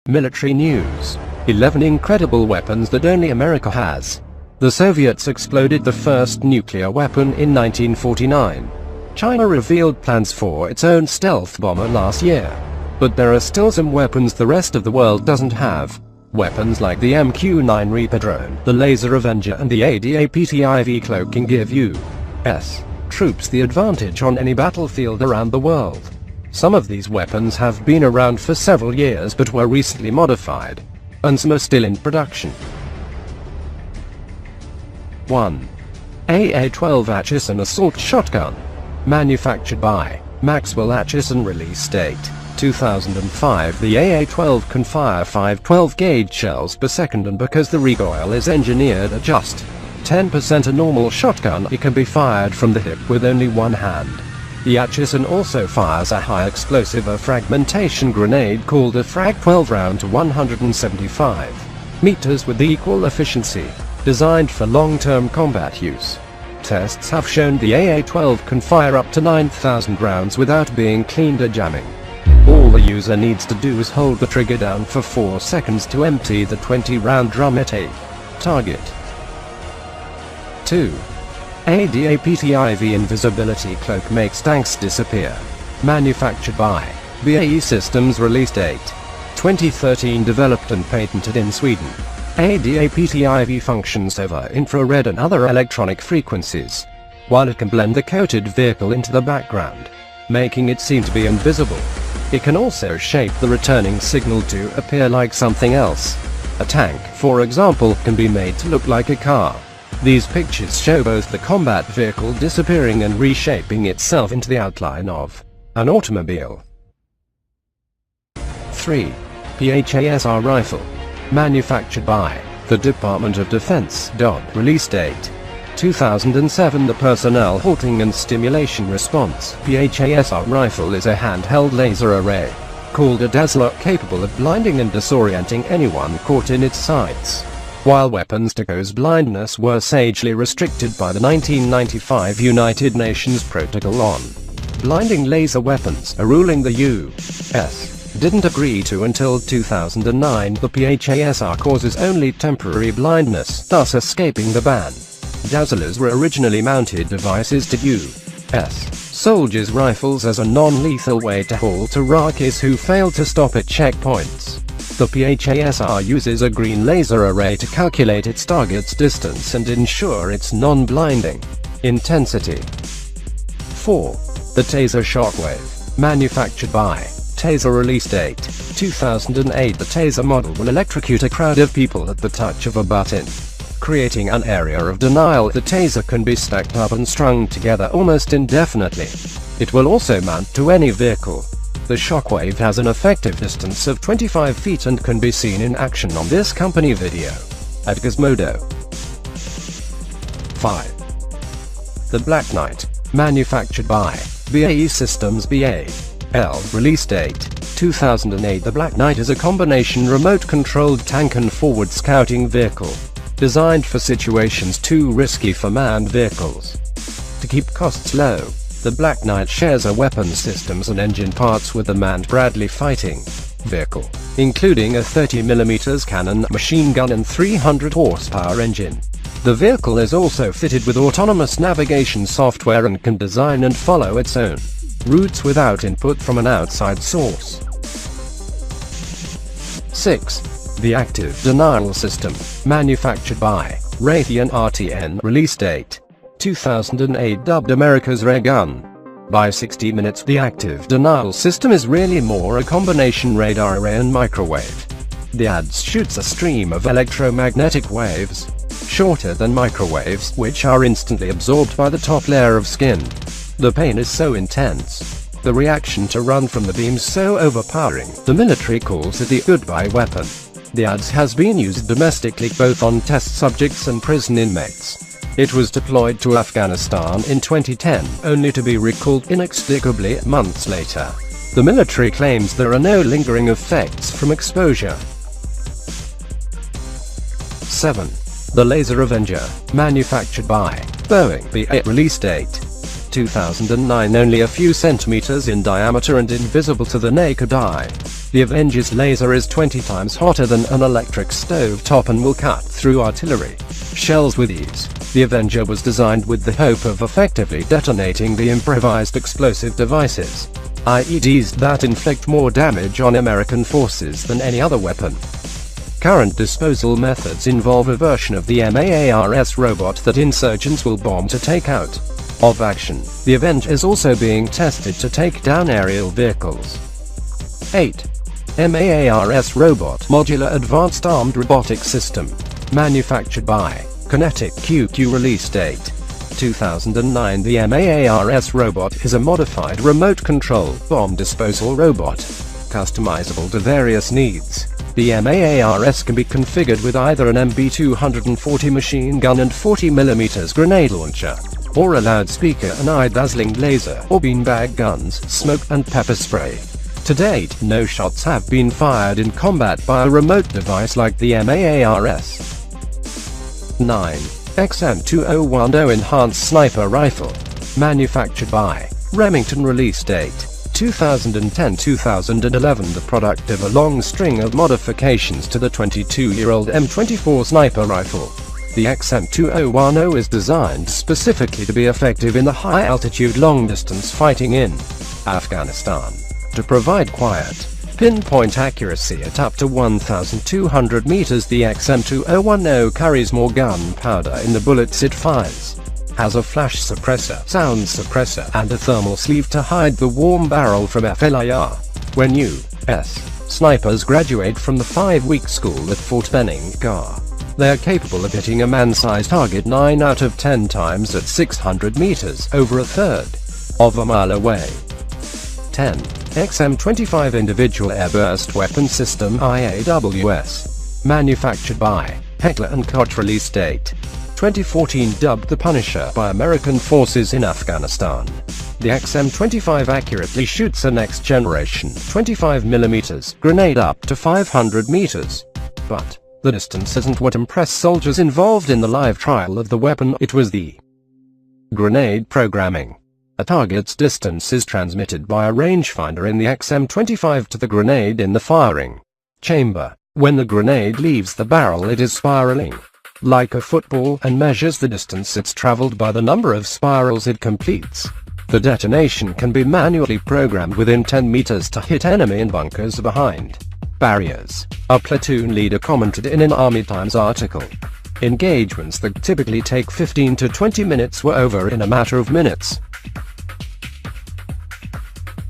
Military news. 11 incredible weapons that only America has. The Soviets exploded the first nuclear weapon in 1949. China revealed plans for its own stealth bomber last year. But there are still some weapons the rest of the world doesn't have. Weapons like the MQ-9 Reaper drone, the Laser Avenger and the ADAPTIV cloak can give U.S. troops the advantage on any battlefield around the world. Some of these weapons have been around for several years but were recently modified, and some are still in production. 1. AA-12 Atchison Assault Shotgun. Manufactured by Maxwell Atchison. Release date 2005. The AA-12 can fire 5 12-gauge shells per second, and because the recoil is engineered at just 10% a normal shotgun, it can be fired from the hip with only one hand. The Atchison also fires a high-explosive fragmentation grenade called a Frag-12 round to 175 meters with equal efficiency, designed for long-term combat use. Tests have shown the AA-12 can fire up to 9,000 rounds without being cleaned or jamming. All the user needs to do is hold the trigger down for 4 seconds to empty the 20-round drum at a target. 2. ADAPTIV Invisibility Cloak makes tanks disappear. Manufactured by BAE Systems. Release date 2013. Developed and patented in Sweden. ADAPTIV functions over infrared and other electronic frequencies, while it can blend the coated vehicle into the background, making it seem to be invisible. It can also shape the returning signal to appear like something else. A tank, for example, can be made to look like a car. These pictures show both the combat vehicle disappearing and reshaping itself into the outline of an automobile. 3. PHASR Rifle. Manufactured by the Department of Defense. Release date 2007. The Personnel Halting and Stimulation Response PHASR rifle is a handheld laser array, called a dazzler, capable of blinding and disorienting anyone caught in its sights. While weapons to cause blindness were sagely restricted by the 1995 United Nations Protocol on Blinding Laser Weapons, a ruling the U.S. didn't agree to until 2009, the PHASR causes only temporary blindness, thus escaping the ban. Dazzlers were originally mounted devices to U.S. soldiers' rifles as a non-lethal way to halt Iraqis who failed to stop at checkpoints. The PHASR uses a green laser array to calculate its target's distance and ensure its non-blinding intensity. 4. The Taser Shockwave. Manufactured by Taser. Release date 2008. The Taser model will electrocute a crowd of people at the touch of a button, creating an area of denial. The Taser can be stacked up and strung together almost indefinitely. It will also mount to any vehicle. The Shockwave has an effective distance of 25 feet and can be seen in action on this company video at Gizmodo. 5. The Black Knight. Manufactured by BAE Systems. BAL. Release date 2008. The Black Knight is a combination remote-controlled tank and forward scouting vehicle, designed for situations too risky for manned vehicles. To keep costs low, the Black Knight shares a weapons systems and engine parts with the manned Bradley fighting vehicle, including a 30mm cannon, machine gun and 300 horsepower engine. The vehicle is also fitted with autonomous navigation software and can design and follow its own routes without input from an outside source. 6. The Active Denial System. Manufactured by Raytheon RTN. Release date 2008. Dubbed America's Ray Gun by 60 Minutes, the Active Denial System is really more a combination radar array and microwave. The ADS shoots a stream of electromagnetic waves, shorter than microwaves, which are instantly absorbed by the top layer of skin. The pain is so intense, the reaction to run from the beams so overpowering, the military calls it the goodbye weapon. The ADS has been used domestically both on test subjects and prison inmates. It was deployed to Afghanistan in 2010, only to be recalled inexplicably months later. The military claims there are no lingering effects from exposure. 7. The Laser Avenger. Manufactured by Boeing. BA. Release date 2009. Only a few centimeters in diameter and invisible to the naked eye. The Avenger's laser is 20 times hotter than an electric stovetop and will cut through artillery shells with ease. The Avenger was designed with the hope of effectively detonating the improvised explosive devices, IEDs, that inflict more damage on American forces than any other weapon. Current disposal methods involve a version of the MAARS robot that insurgents will bomb to take out of action. The Avenger is also being tested to take down aerial vehicles. 8. MAARS Robot Modular Advanced Armed Robotic System. Manufactured by Kinetic QQ. Release date 2009. The MAARS robot is a modified remote-control bomb disposal robot, customizable to various needs. The MAARS can be configured with either an MB240 machine gun and 40mm grenade launcher, or a loudspeaker, an eye-dazzling laser, or beanbag guns, smoke and pepper spray. To date, no shots have been fired in combat by a remote device like the MAARS. 9. XM2010 Enhanced Sniper Rifle. Manufactured by Remington. Release date 2010-2011. The product of a long string of modifications to the 22-year-old M24 sniper rifle. The XM2010 is designed specifically to be effective in the high-altitude long-distance fighting in Afghanistan. To provide quiet, pinpoint accuracy at up to 1,200 meters, the XM2010 carries more gunpowder in the bullets it fires, has a flash suppressor, sound suppressor, and a thermal sleeve to hide the warm barrel from FLIR. When U.S. snipers graduate from the 5-week school at Fort Benning, GAR, they are capable of hitting a man-sized target 9 out of 10 times at 600 meters, over a third of a mile away. 10. XM25 Individual Airburst Weapon System IAWS. Manufactured by Heckler & Koch. Release date 2014. Dubbed the Punisher by American forces in Afghanistan, the XM25 accurately shoots a next-generation 25mm grenade up to 500 meters. But the distance isn't what impressed soldiers involved in the live trial of the weapon, it was the grenade programming. A target's distance is transmitted by a rangefinder in the XM25 to the grenade in the firing chamber. When the grenade leaves the barrel, it is spiraling like a football and measures the distance it's traveled by the number of spirals it completes. The detonation can be manually programmed within 10 meters to hit enemy in bunkers behind barriers. A platoon leader commented in an Army Times article, "Engagements that typically take 15 to 20 minutes were over in a matter of minutes."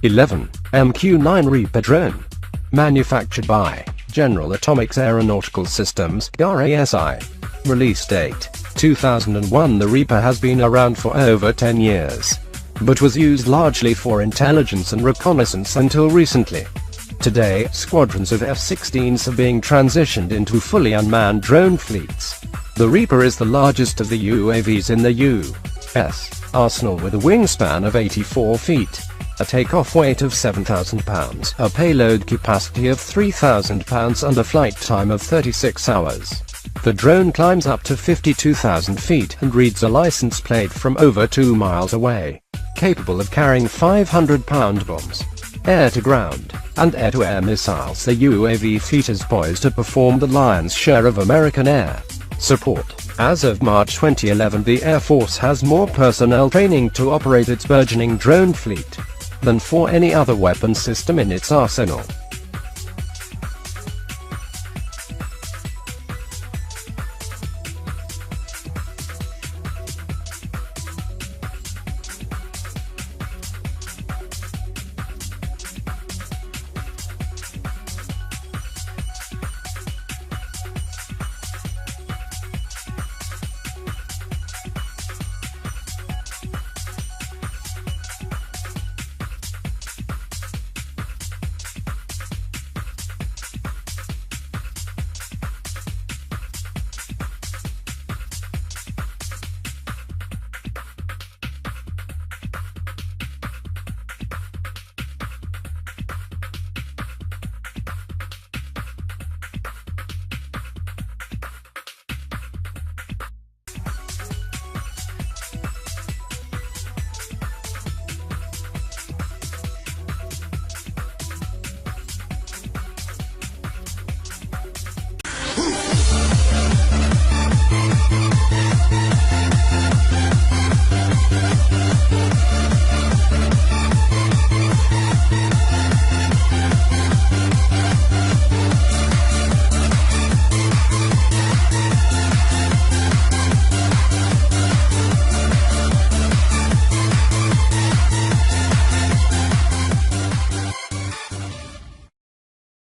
11. MQ-9 Reaper Drone. Manufactured by General Atomics Aeronautical Systems, GARASI. Release date 2001. The Reaper has been around for over 10 years, but was used largely for intelligence and reconnaissance until recently. Today, squadrons of F-16s are being transitioned into fully unmanned drone fleets. The Reaper is the largest of the UAVs in the U.S. arsenal, with a wingspan of 84 feet. A takeoff weight of 7,000 pounds, a payload capacity of 3,000 pounds, and a flight time of 36 hours. The drone climbs up to 52,000 feet and reads a license plate from over 2 miles away. Capable of carrying 500-pound bombs, air-to-ground, and air-to-air missiles, the UAV fleet is poised to perform the lion's share of American air support. As of March 2011, the Air Force has more personnel training to operate its burgeoning drone fleet than for any other weapon system in its arsenal.